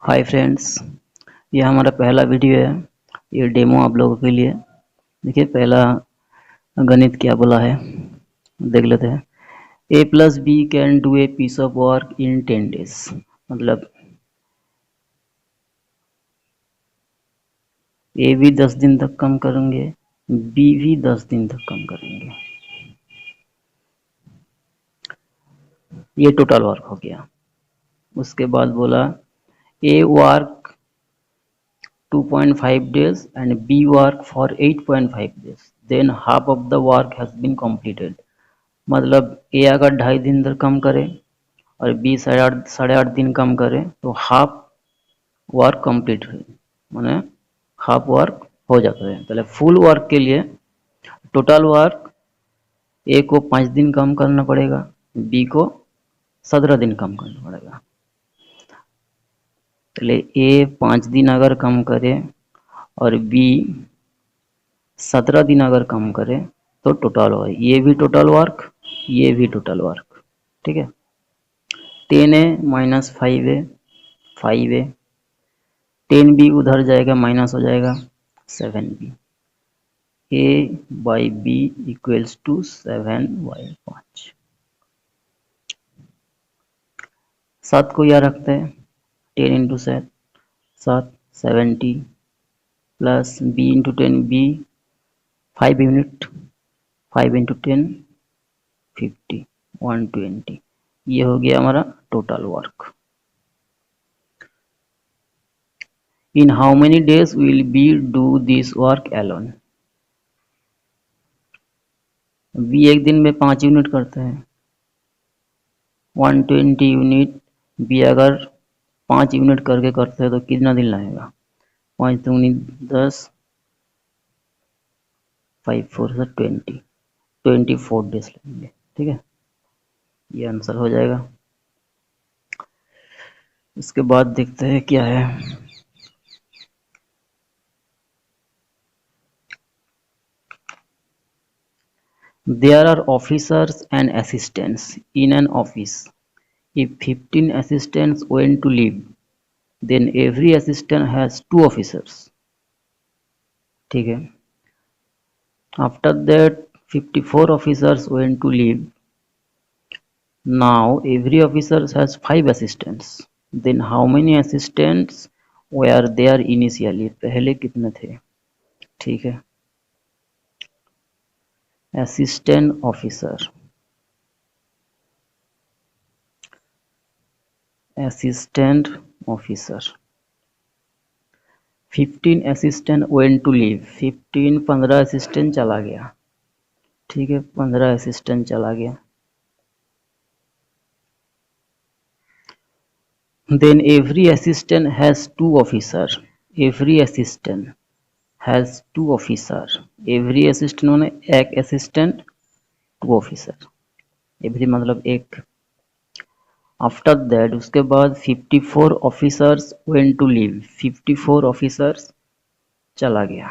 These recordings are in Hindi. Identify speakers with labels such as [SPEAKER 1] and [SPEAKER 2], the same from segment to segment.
[SPEAKER 1] हाय फ्रेंड्स, ये हमारा पहला वीडियो है। ये डेमो आप लोगों के लिए। देखिए पहला गणित क्या बोला है, देख लेते हैं। A plus B can do a piece of work in 10 days। मतलब ए भी 10 दिन तक काम करेंगे, बी भी 10 दिन तक काम करेंगे। ये टोटल वर्क हो गया। उसके बाद बोला ए work 2.5 days and B work for 8.5 days. Then half of the work has been completed। मतलब ए अगर 2.5 दिन तक काम करे और बी साढ़े आठ दिन काम करे तो हाफ वर्क कंप्लीट है, माने हाफ वर्क हो जाता है। पहले फुल वर्क के लिए टोटल वर्क ए को 5 दिन काम करना पड़ेगा, बी को 17 दिन काम करना पड़ेगा। पहले ए 5 दिन अगर काम करे और बी 17 दिन अगर काम करे तो टोटल वर्क, ये भी टोटल वर्क, ये भी टोटल वर्क। ठीक है, 10 है माइनस 5 है, 5 है, 10 भी उधर जाएगा माइनस हो जाएगा 7 B. A by B equals to 7/5। 7 को यहाँ रखते हैं, 10 into 7 7 70 plus B into 10 B 5 unit, 5 into 10 50 120। ये हो गया हमारा total work. In how many days will B do this work alone? B एक दिन में 5 यूनिट करते हैं, 120 यूनिट। बी अगर 5 यूनिट करके करते हैं तो कितना दिन लगेगा? 5 दूनी 10, 5 4 से 24 डेज लगेंगे। ठीक है, ये आंसर हो जाएगा। इसके बाद देखते हैं क्या है। There are officers and assistants in an office. If 15 assistants went to leave, then every assistant has 2 officers। ठीक है, after that 54 officers went to leave। Now every officer has 5 assistants। Then how many assistants were there initially? पहले कितने थे? ठीक है, assistant officer, assistant officer 15 assistant went to leave। 15 assistant चला गया। ठीक है, 15 असिस्टेंट चला गया। Then every assistant has 2 officer। every assistant has 2 officer। every assistant माने एक assistant 2 officer। every मतलब एक। आफ्टर दैट उसके बाद 54 officers went to leave. 54 officers चला गया।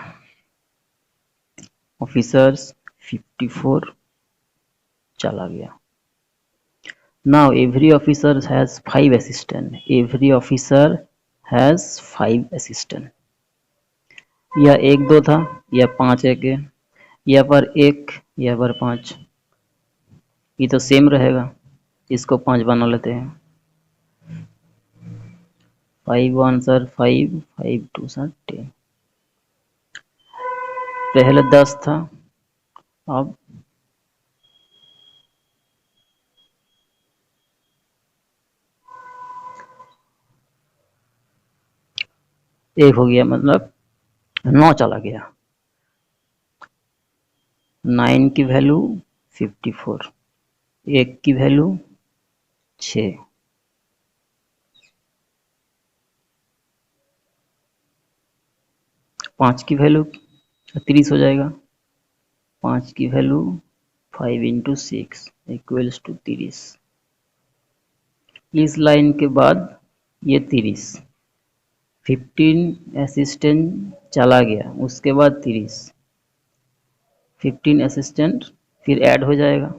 [SPEAKER 1] ऑफिसर्स 54 चला गया। Now every officer has 5 assistant. Every officer has 5 assistant. या 1 2 था, या 5 1 है, या पर 1 या पर 5, ये तो सेम रहेगा। इसको 5 बना लेते हैं। 5 आंसर 5, 5 2 10। पहले 10 था, अब एक हो गया, मतलब 9 चला गया। 9 की वैल्यू 54, 1 की वैल्यू 6, 5 की वैल्यू 30 हो जाएगा। 5 की वैल्यू 5 इंटू 6 इक्वल्स टू 30। इस लाइन के बाद ये 30, 15 असिस्टेंट चला गया, उसके बाद 30, 15 असिस्टेंट फिर ऐड हो जाएगा।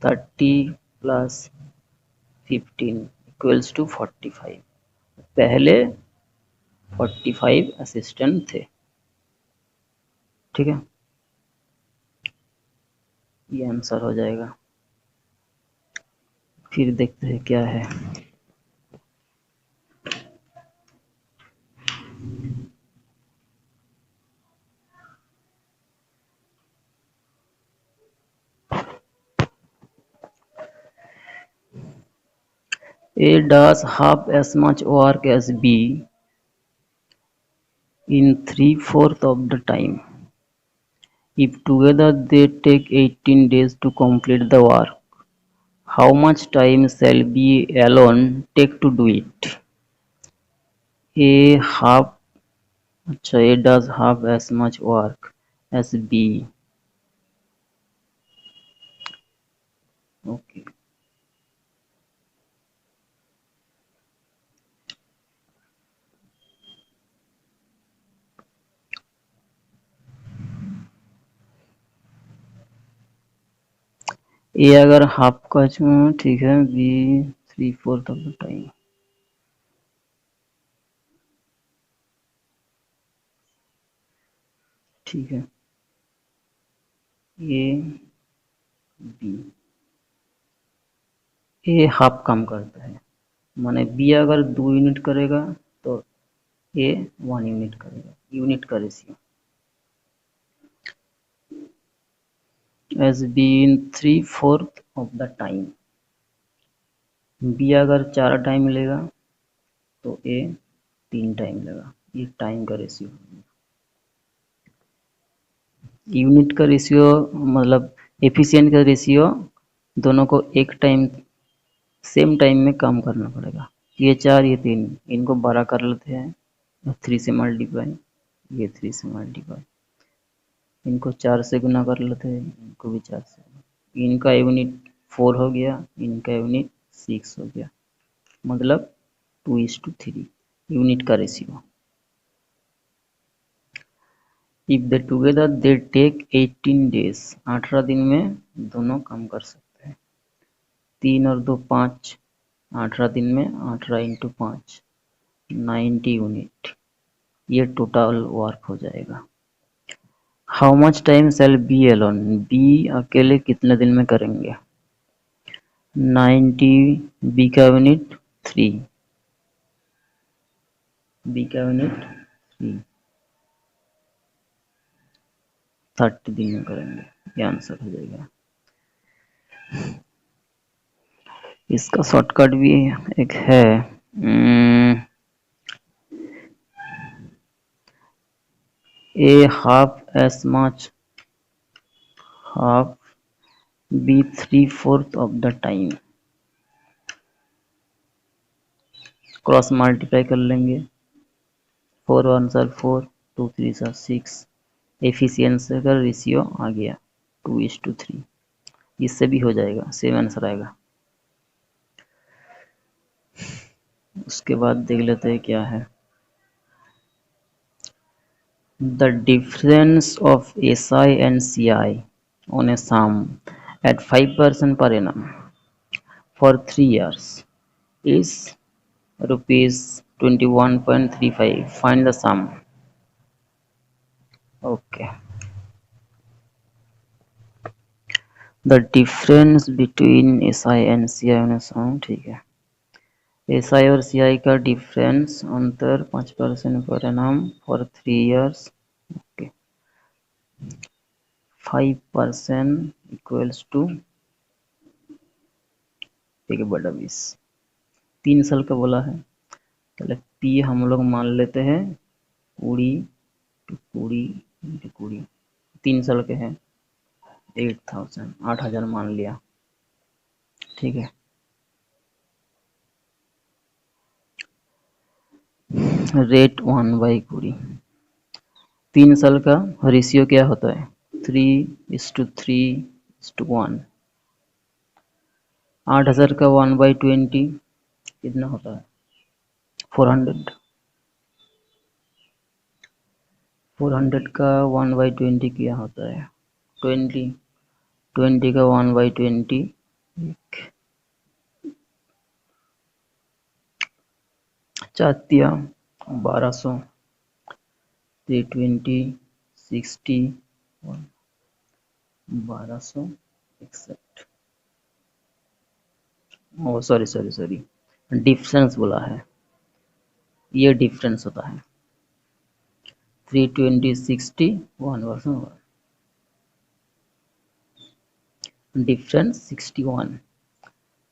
[SPEAKER 1] 30 प्लस 15 इक्वल्स टू 45। पहले 45 असिस्टेंट थे। ठीक है, ये आंसर हो जाएगा। फिर देखते हैं क्या है। A does half as much work as B in 3/4 of the time. If together they take 18 days to complete the work, how much time shall B alone take to do it? A half अच्छा A does half as much work as B. Okay. ए अगर हाफ का ठीक है, बी 3/4 ऑफ द टाइम। ठीक है, ए बी, ए हाफ काम करता है, माने बी अगर 2 यूनिट करेगा तो ए 1 यूनिट करेगा, यूनिट का ratio. As B in 3/4 of the time, B अगर 4 टाइम लेगा तो ए 3 टाइम लेगा, ये टाइम का रेशियो। यूनिट का रेशियो मतलब एफिशिएंट का रेशियो, दोनों को एक टाइम सेम टाइम में काम करना पड़ेगा। ये 4 ये 3, इनको 12 कर लेते हैं 3 से मल्टीप्लाई, ये 3 से मल्टीप्लाई, इनको 4 से गुना कर लेते हैं, इनको भी 4 से। इनका यूनिट 4 हो गया, इनका यूनिट 6 हो गया, मतलब 2:3 यूनिट का ratio. If they together they take 18 days, 18 दिन में दोनों काम कर सकते हैं। 3 और 2 5, 18 दिन में 18 इंटू 5 90 यूनिट, ये टोटल वर्क हो जाएगा। How much time shall B alone, B अकेले कितने दिन में करेंगे। 90 बी का यूनिट 3, बी का यूनिट 3, 30 दिन में करेंगे, ये आंसर हो जाएगा। इसका शॉर्टकट भी एक है, A half as much half B 3/4 of the time, cross multiply कर लेंगे, 4 1 सर 4, 2 3 सर 6, एफिशिएंसी का रेशियो आ गया 2:3, इससे भी हो जाएगा, सेम आंसर आएगा। उसके बाद देख लेते हैं क्या है। The difference of SI and CI on a sum at 5% per annum for 3 years is rupees 21.35. Find the sum. Okay. The difference between SI and CI on a sum, ठीक है। SI और CI का डिफरेंस अंतर 5% per annum for 3 years। Okay, 5% equals to 1/20, 3 साल का बोला है, पहले P हम लोग मान लेते हैं 20 3 साल के हैं, 8000 8000 मान लिया। ठीक है, रेट 1/20, 3 साल का रेशियो क्या होता है 3:3:1। 8000 का 1/20 कितना होता है 400। 400 का 1/20 क्या होता है 20 का 1/20 चातिया 1200, 320, 60, 1200 61। ओ सॉरी, डिफरेंस बोला है, ये डिफरेंस होता है। 320, 60, 1 डिफरेंस 61,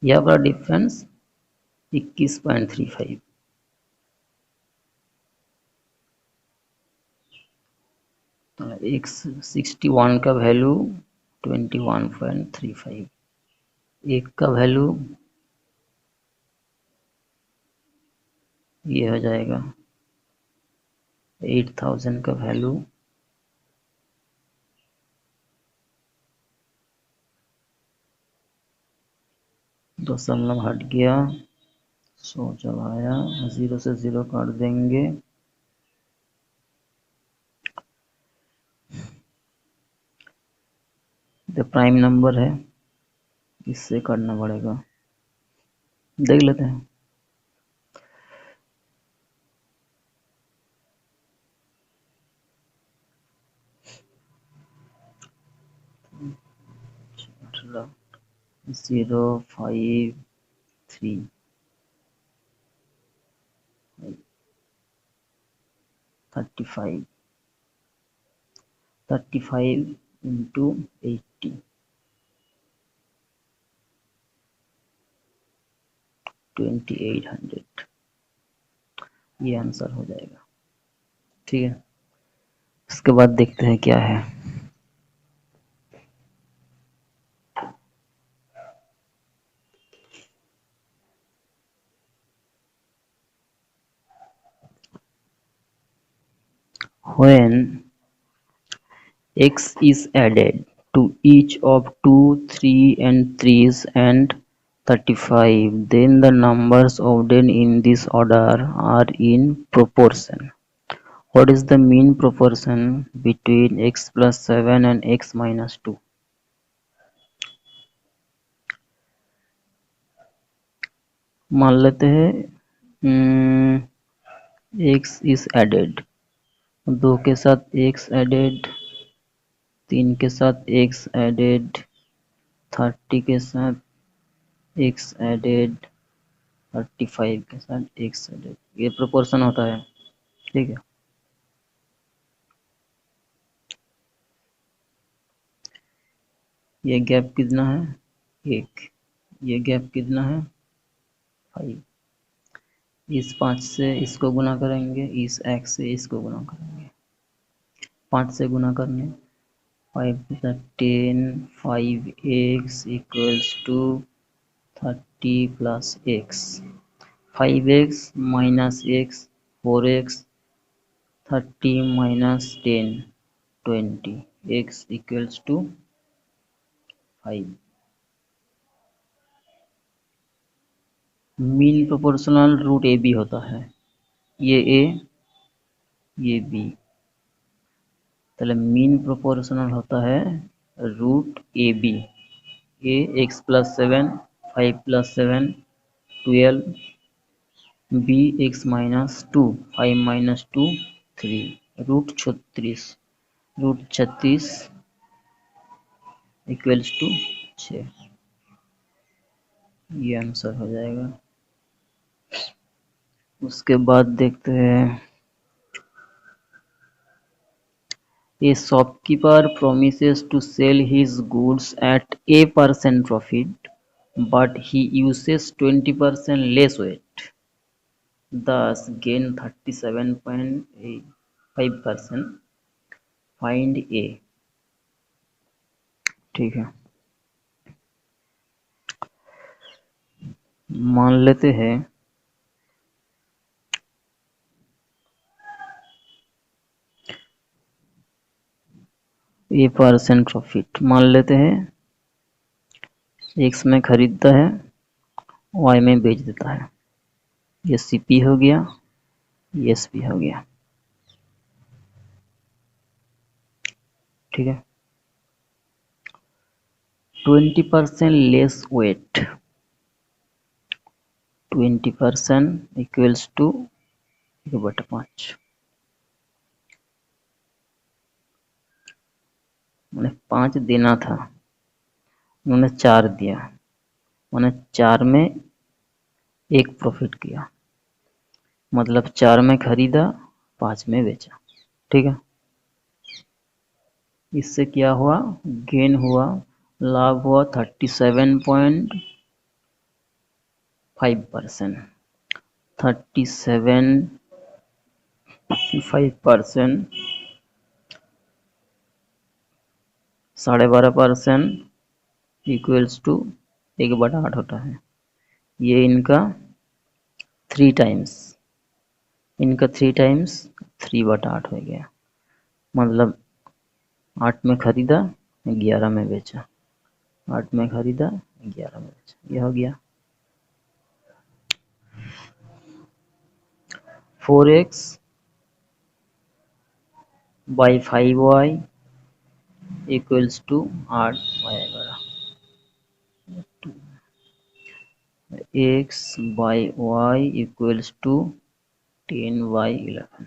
[SPEAKER 1] यह वाला डिफरेंस 21.35। एक 61 का वैल्यू 21.35, एक का वैल्यू ये हो जाएगा 8000 का वैल्यू 0 हट गया, 100 चलाया, 0 से 0 काट देंगे, तो प्राइम नंबर है, इससे करना पड़ेगा, देख लेते हैं। जीरो 5 3 35 इंटू 80, 2800, ये आंसर हो जाएगा। ठीक है, उसके बाद देखते हैं क्या है। When x is added to each of 2, 3 and 3s and 35, then the numbers obtained in this order are in proportion. What is the mean proportion between x plus 7 and x minus 2? मान लेते हैं x is added, 2 के साथ x added, 3 के साथ x added, 30 के साथ x added, 35 के साथ x added, ये प्रोपोर्शन होता है। ठीक है, ये गैप कितना है 1, ये गैप कितना है 5, इस 5 से इसको गुना करेंगे, इस x से इसको गुना करेंगे, 5 से गुना करने 5 10, 5x equals to 30 plus x, 5x minus x 4x, 30 minus 10 20, x equals to 5। Mean proportional root A B होता है, ये ए ये बी, तो मीन प्रोपोर्शनल होता है root A B, A X plus 7, 5 plus 7 12, B X minus 2, 5 minus 2 3, root 36 equals to 6, ये आंसर हो जाएगा। उसके बाद देखते हैं, A shopkeeper promises to sell his goods at a% profit, but he uses 20% less weight, thus gain 37.5%. Find A। ठीक है, मान लेते हैं a% प्रॉफिट, मान लेते हैं x में खरीदता है, y में बेच देता है, ये CP हो गया, ये SP हो गया। ठीक है, 20% लेस वेट, 20% इक्वल्स टू 1/5। मैंने 5 देना था, उन्होंने 4 दिया, मैंने 4 में 1 प्रॉफिट किया, मतलब 4 में खरीदा, 5 में बेचा। ठीक है, इससे क्या हुआ, गेन हुआ, लाभ हुआ 37.5%। 37.5% 12.5% इक्वल्स टू 1/8 होता है। ये इनका 3 टाइम्स, इनका 3 टाइम्स 3/8 हो गया, मतलब 8 में खरीदा, 11 में बेचा, 8 में खरीदा, 11 में बेचा, यह हो गया। 4x by 5y equals to 8/11। x by y equals to 10/11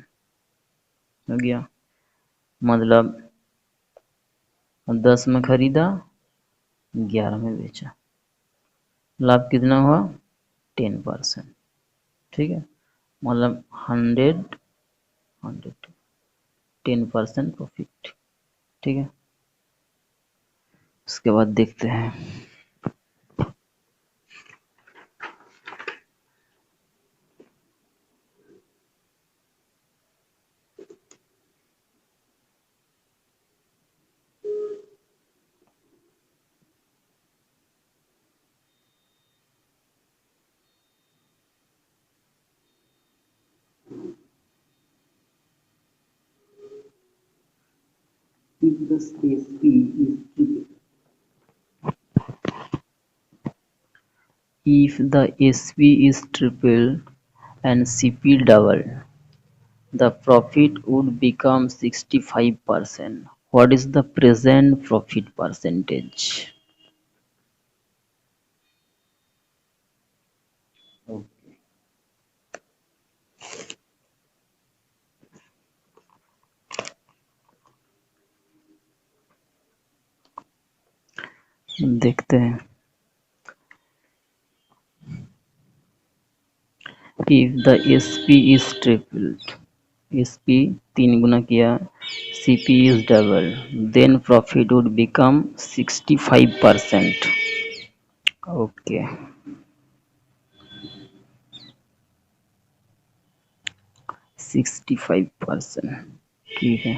[SPEAKER 1] हो गया, मतलब 10 में खरीदा, 11 में बेचा, लाभ कितना हुआ 10%। ठीक है, मतलब 10% प्रॉफिट। ठीक है, उसके बाद देखते हैं if the SP is triple. If the SP is triple and CP double, the profit would become 65%. What is the present profit percentage? देखते हैं। If the SP is tripled, SP 3 गुना किया, CP is double, then profit would become 65%. Okay, 65%। ठीक है,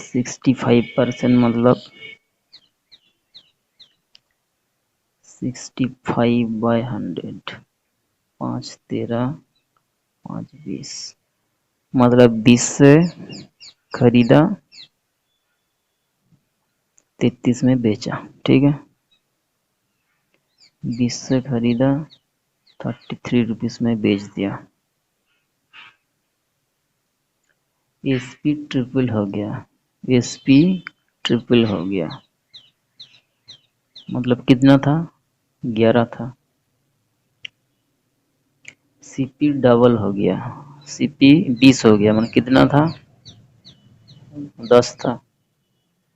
[SPEAKER 1] 65% मतलब 65/100, 5 13 5 20, मतलब 20 से खरीदा, 33 में बेचा। ठीक है, 20 से खरीदा, 33 रुपीज में बेच दिया, एसपी ट्रिपल हो गया, एसपी ट्रिपल हो गया, मतलब कितना था 11 था, सीपी डबल हो गया, सीपी 20 हो गया, मतलब कितना था 10 था,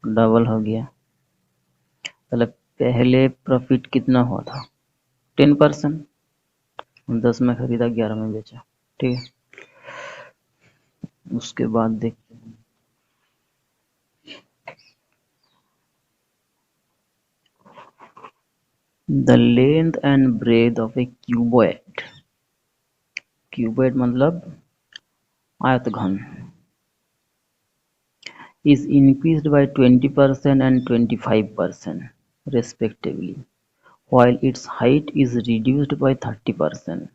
[SPEAKER 1] डबल हो गया, मतलब पहले प्रॉफिट कितना हुआ था 10%, 10 में खरीदा 11 में बेचा। ठीक है, उसके बाद देखते हैं the length and breadth of a cuboid, cuboid मतलब आयतघन, is increased by 20% and 25% respectively, while its height is reduced by 30%.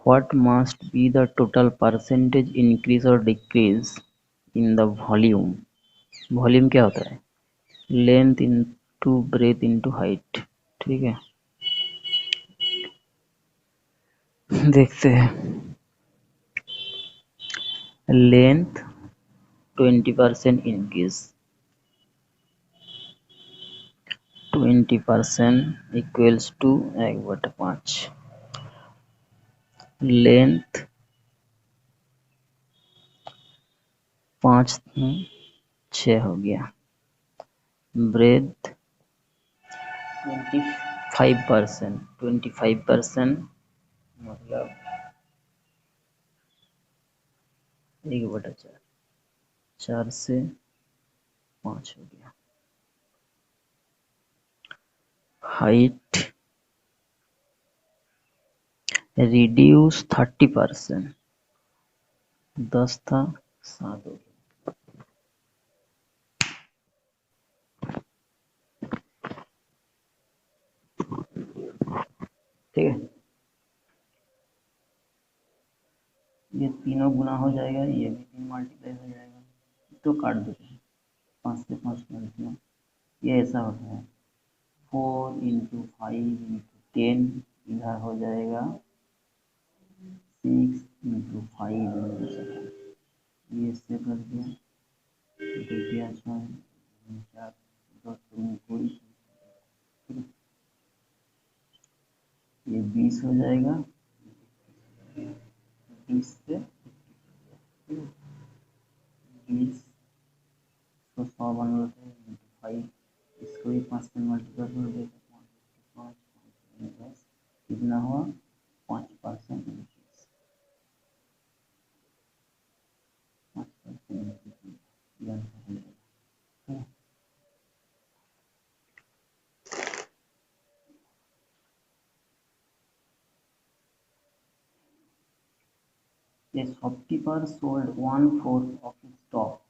[SPEAKER 1] What must be the total percentage increase or decrease in the volume? Volume क्या होता है, length into breadth into height. ठीक है, देखते हैं। Length 20% increase, 20% equals to 1/5, length 5 में 6 हो गया। ब्रेथ 25%, 25% मतलब 1/4, 4 से 5 हो गया। हाइट रिड्यूस 30%, 10 था 7 हो गया। ठीक है, ये तीनों गुना हो जाएगा, ये भी 3 मल्टीप्लाई हो जाएगा, तो काट देते हैं 5 से 5 मल्टीप्लाई। ये ऐसा होता है 4 × 5 × 10, इधर हो जाएगा 6 × 5 × 7, ये इससे कर दिया, देखिए अच्छा है 4 10 में कोई, ये 20 हो जाएगा, 20 से 20 तो 100 बन जाते हैं 5, इसको भी 5 से मल्टीप्लाई कर देगा, 5 10, कितना हुआ 5% increase, 5% increase. A shopkeeper sold 1/4 of his stock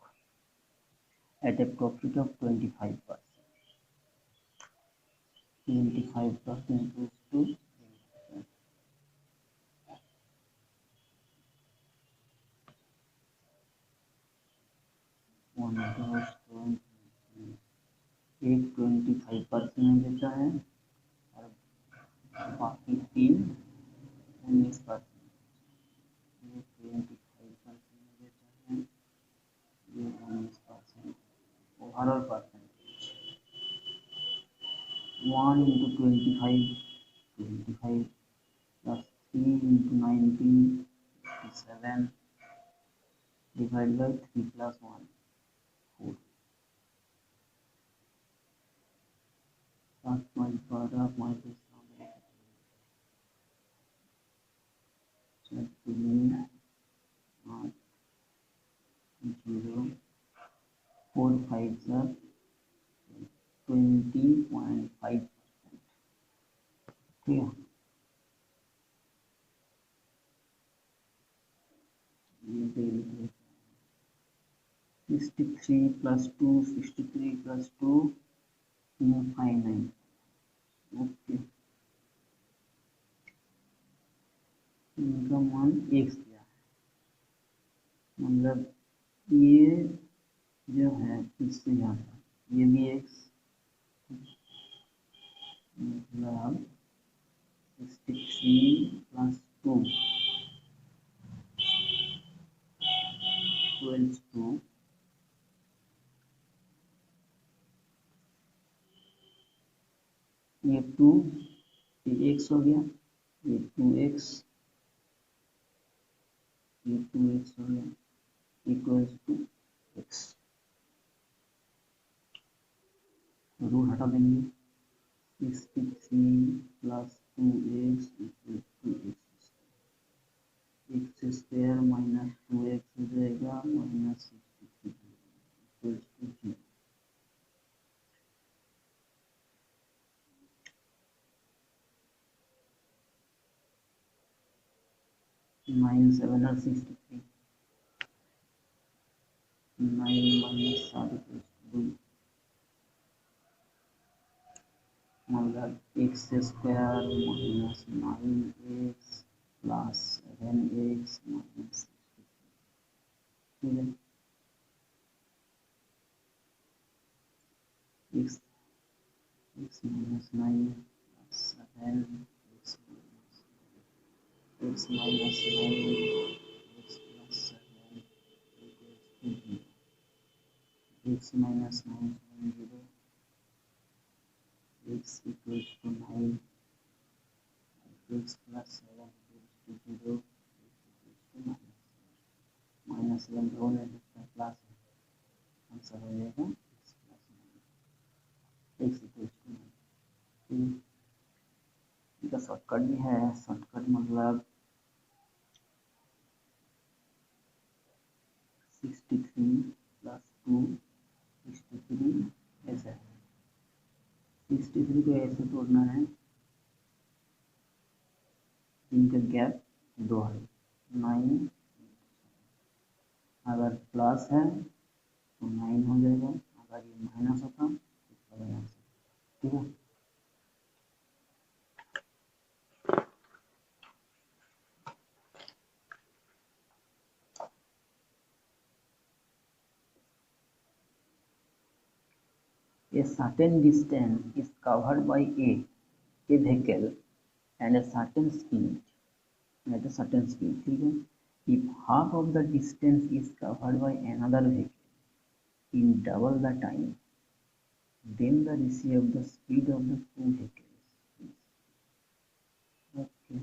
[SPEAKER 1] at a profit of 25%. 25% goes to 1 goes to 25% देता है और बाकी 19%, ये 25% देता है, ये 19%। Overall percentage 1 × 25, 25 plus 3 × 19, 57 divided by 3 plus 1, 4। 7 5 12 5 7 8 0 4 5 sir 20.5%। ठीक है, ये डेली 63 plus 2, 63 plus 2 59। ओके, इनका मान x दिया है, मतलब ये जो है इससे ज़्यादा, ये भी x, मतलब 63 plus 2 equals to ये 2, ये x हो गया, ये 2x, ये 2x हो गया, इक्वल्स टू x, रूट हटा देंगे, 63 plus 2x equals to x square minus 2x हो जाएगा माइनस 63 इक्वल्स टू 0। नाइन 7 और 63, 9 माइनस 7 इक्वल्स टू 2, मतलब x square minus 9x plus 7x minus 63। ठीक है, x minus 9 plus 7 x minus 9 x plus 7 equals to 0, x minus 9 0, x equals to 9, x plus 7 equals to 0, x equals to minus 7 रो नहीं सकता, प्लस आंसर हो जाएगा x plus x equal to 9। इसका शॉर्टकट भी है, शॉर्टकट मतलब 63 प्लस 2 63 ऐसा है। 63 को ऐसे तोड़ना है, इनका गैप 2 है, 9 अगर प्लस है तो 9 हो जाएगा, अगर ये माइनस होता तो इसका माइनस। ठीक है, a certain distance is covered by a vehicle and a certain speed at a certain speed, ठीक है। If half of the distance is covered by another vehicle in double the time, then the ratio of the speed of the two vehicles is okay.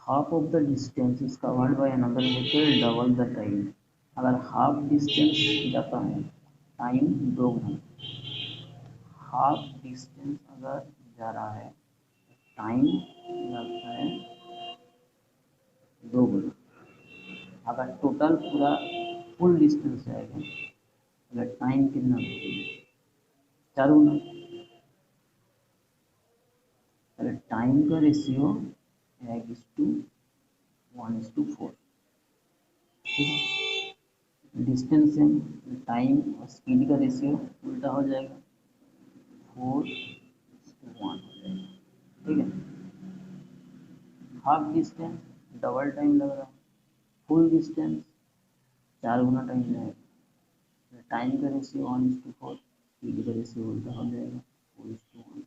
[SPEAKER 1] Half of the distance is covered by another vehicle double the time। अगर हाफ डिस्टेंस जाता है टाइम दोगुना, हाफ डिस्टेंस अगर जा रहा है टाइम लगता है दोगुना। अगर टोटल पूरा फुल डिस्टेंस जाएगा अगर टाइम कितना चार गुना, अगर टाइम का रेशियो 1:4। ठीक है, डिस्टेंस से टाइम और स्पीड का रेशियो उल्टा हो जाएगा, 4:1 हो जाएगा। ठीक है, हाफ डिस्टेंस डबल टाइम लग रहा है, फुल डिस्टेंस 4 गुना टाइम लगेगा। टाइम का रेशियो 1:4, स्पीड का रेशियो उल्टा हो जाएगा, 4:1।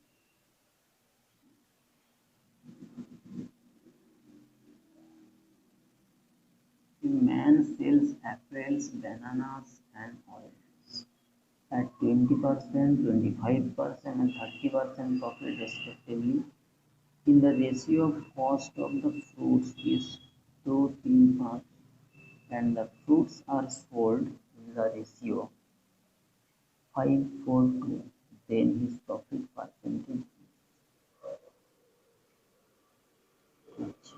[SPEAKER 1] Man sells apples, bananas, and oranges at 20%, 25%, and 30% profit respectively. In the ratio of cost of the fruits is 2:3, and the fruits are sold in the ratio 5:2, then his profit percentage is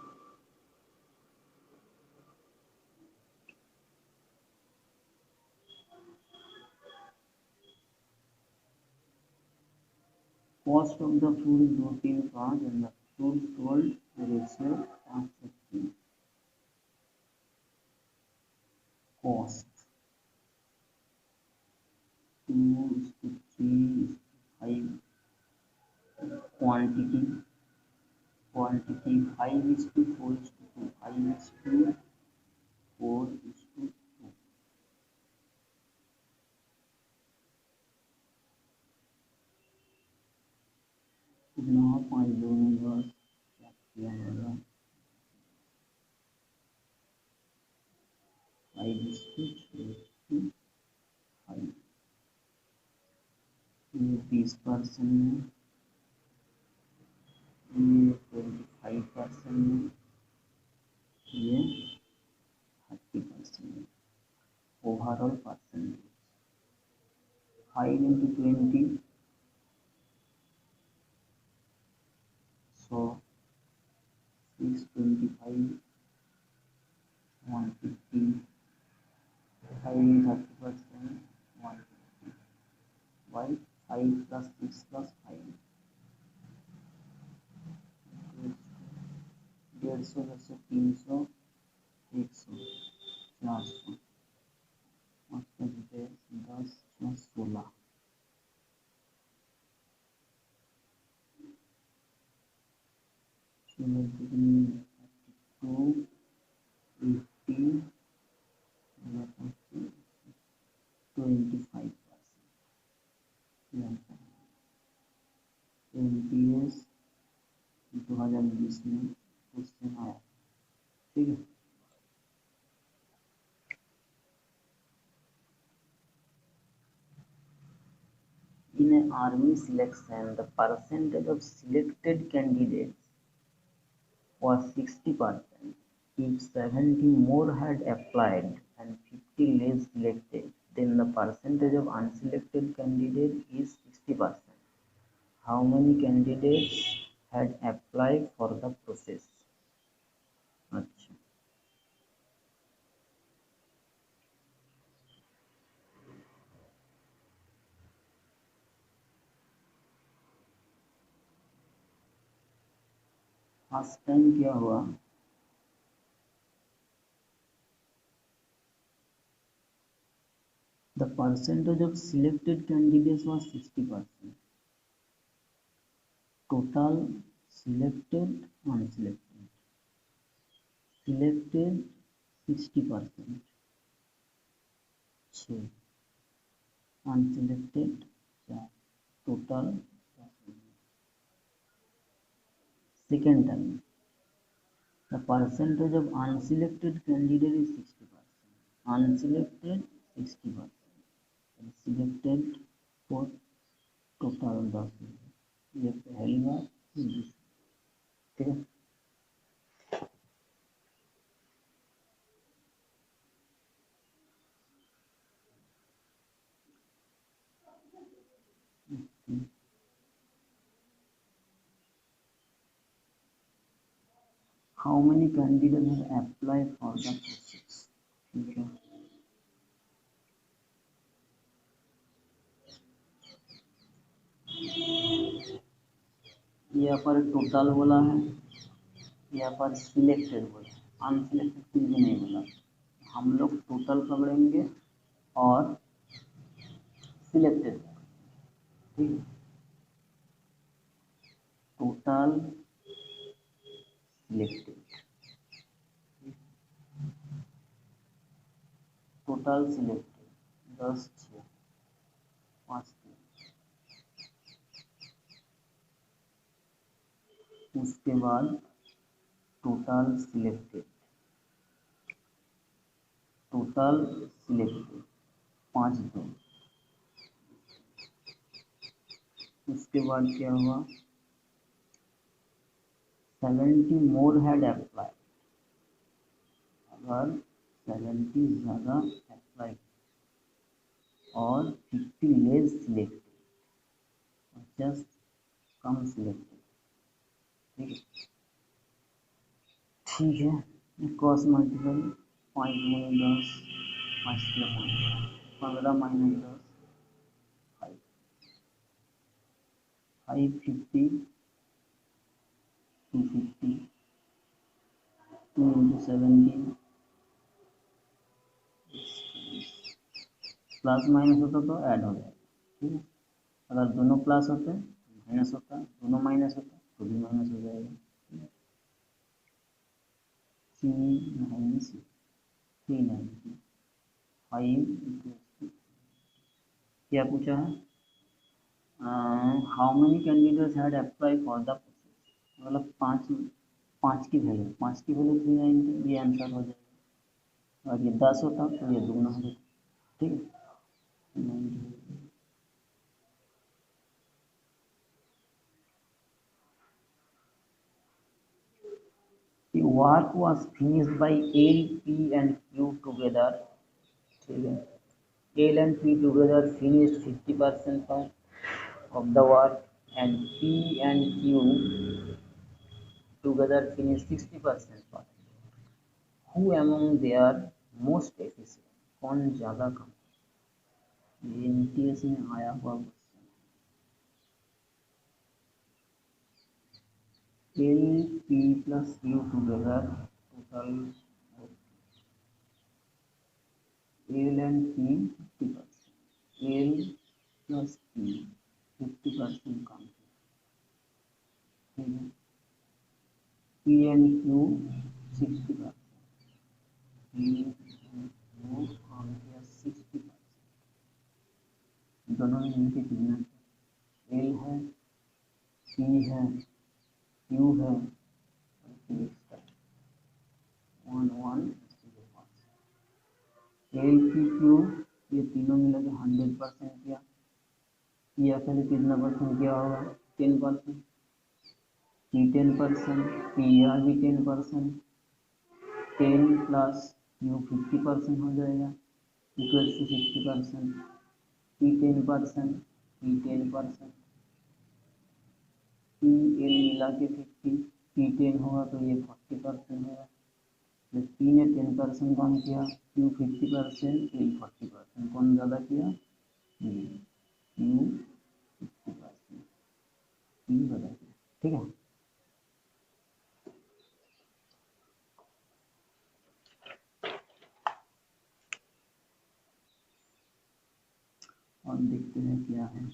[SPEAKER 1] cost of the food is 2:3 and the fruit sold ratio 5:3। Cost 2:3:5, quantity 5:4:2, 5:4:2। कितना हो, 5 2 10, क्या किया जाएगा, 5:3:5। ये 20% में, ये 25% में, ये 30% में। Overall percentage 5 × 20 100, 625 150, 5 30% 150 by 5 + 6 + 5, 150, 300, 100, 400, 10, 16, 32, 18, 25%। एमपीएस 2020 में क्वेश्चन आया। ठीक है, In an army selection, the percentage of selected candidates was 60%. If 70 more had applied and 50 less selected, then the percentage of unselected candidates is 60%. How many candidates had applied for the process? अच्छा, फर्स्ट टाइम क्या हुआ? The percentage of selected candidates was 60%. Total selected, unselected. Selected 60%. 6. Unselected 4. Total. Second time, the percentage of unselected candidate is 60%. Unselected 60%. And selected for total 10. ये पहली बार, ठीक है। How many candidates have applied for the process? ठीक है, यहाँ पर टोटल बोला है, यहाँ पर सिलेक्टेड बोला है, अनसिलेक्टेड कुछ भी नहीं बोला। हम लोग टोटल पकड़ेंगे और सिलेक्टेड, ठीक है। Total selected, total selected 10 6 5 3। उसके बाद टोटल सिलेक्टेड, टोटल सिलेक्टेड 5 2। उसके बाद क्या हुआ? 70 मोर हैड अप्लाई। अगर 70 ज़्यादा अप्लाई और 50 लेस सिलेक्टेड, 50 कम सिलेक्टेड, ठीक है। ठीक है, क्रॉस मल्टीपल 5 गुणे 10 5 15 माइनस 10 5 5 50 250 2 इंटू 17 प्लस माइनस होता तो ऐड हो जाएगा, ठीक है। अगर दोनों प्लस होते माइनस होता, दोनों माइनस होता तो भी माइनस हो जाएगा। 390 390 5 क्या पूछा है? How many candidates had apply for the process, मतलब पाँच की वैल्यू 390, ये आंसर हो जाएगा। और ये 10 होता तो ये दुगना हो जाता, ठीक है। 90। The work was finished by L, P and Q together, ठीक है। L and P together finished 50% part of the work and P and Q together finished 60% part। Who among their most efficient? कौन ज़्यादा काम? ये एनटीएस में आया हुआ question. L P plus you together total L and P 50%, L plus P 50% काम किया, ठीक है। पी एंड क्यू 60%, काम किया 60%। दोनों में इनकी तुलना, एल है, पी है, क्यू है, 1 1 एल पी क्यू ये तीनों मिला के 100% किया, ये पहले कितना परसेंट किया होगा, 10%, पी 10%, पी आर भी 10%, 10 प्लस यू 50% हो जाएगा, equal to 50%, P 10%, P 10%, P L मिला के 50, पी 10 होगा तो ये 40% होगा। जब पी ने 10% कम किया, क्यू 50%, एल 40%, कौन ज़्यादा किया, क्यू 50%, पी ज़्यादा किया। ठीक है, और देखते हैं क्या है।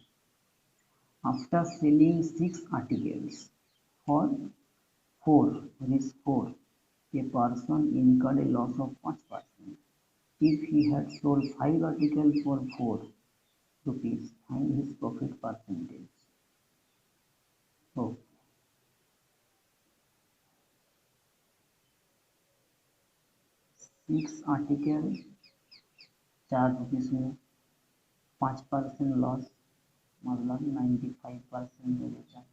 [SPEAKER 1] After selling 6 articles for 4, rupees 4, a person incurred a loss of 5%. If he had sold 5 articles for 4 rupees, find his profit percentage. So 6 article 4 rupees में 5% लॉस, मतलब 95% हो जाता है।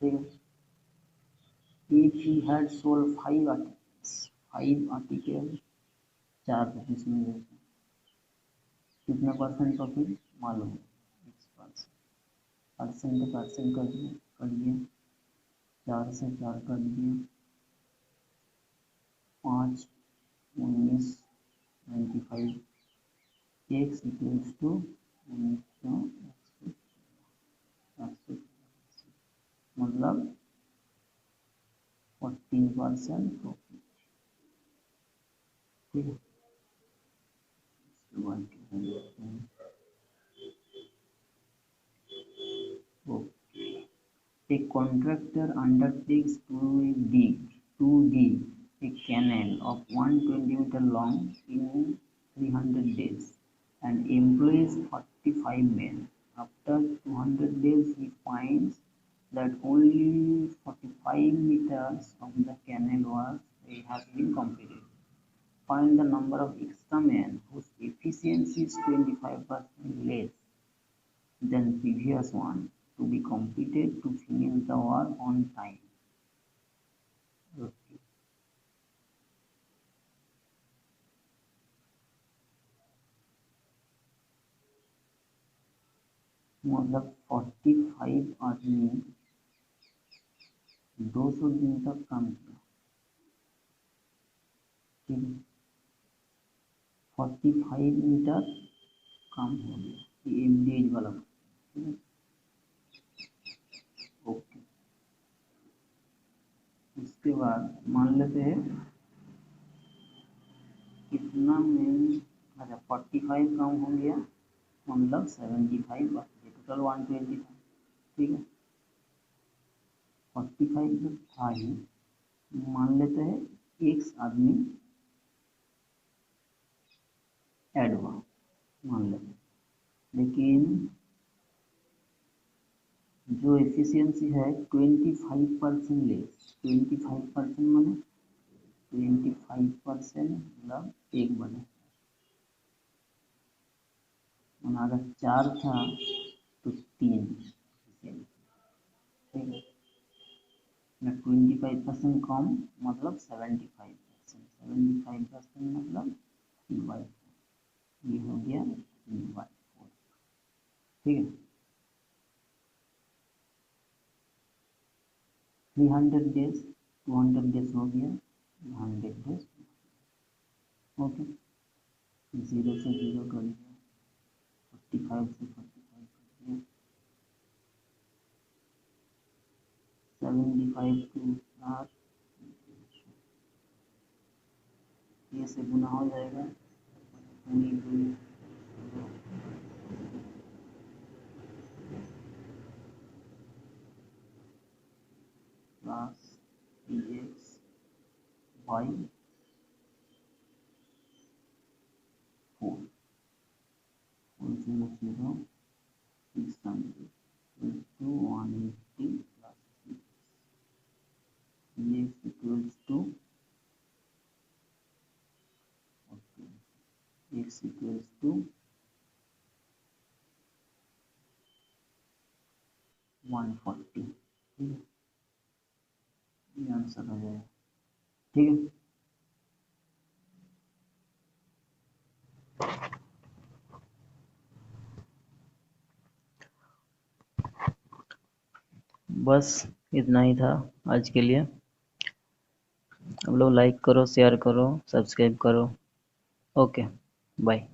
[SPEAKER 1] ठीक है, if he had sold 5 articles, 5 article 4 rupees में देता है, कितना परसेंट प्रॉफिट मालूम है, 6%, परसेंट कर दिए, 4 से 4 कर दिए, 5, 19, 95, x इक्वल्स टू 19, मतलब 14% प्रॉफिट। ठीक है, इसके बाद क्या देखते हैं। A contractor undertakes to dig a canal of 120 meter long in 300 days and employs 45 men. After 200 days, he finds that only 45 meters of the canal has been completed. Find the number of extra men whose efficiency is 25% less than previous one to be completed to finish the work on time. Okay. मतलब 45 आदमी 200 दिन तक काम किया। ठीक है, 45 मीटर काम हो गया, ये एमडीएच वाला। ठीक है, ओके। उसके बाद मान लेते हैं कितना में, अच्छा 45 काम हो गया, मतलब 75 बाकी टोटल 120 था। ठीक है, 45 जो था ही, मान लेते हैं एक आदमी ऐड हुआ, मान लेते हैं, लेकिन जो एफिशिएंसी है 25% लेस, 25% माने 25% मतलब एक बने, अगर 4 था तो 3। ठीक है, 25% कम मतलब 75%, 75% मतलब 3/4, ये हो गया 3/4। ठीक है, 300 डेज, 200 डेज हो गया, 100 डेज। ओके, 0 से 0 कर दिया, 45 से 45 कर दिया, 75 टू 8, ये से गुना हो जाएगा, पूरी plus x Y 4, 0 0 600 to 180 plus 6, x equals to, okay, x equals to 140, ठीक है, ये आंसर आ जाएगा। ठीक है, बस इतना ही था आज के लिए। आप लोग लाइक करो, शेयर करो, सब्सक्राइब करो। Okay, bye.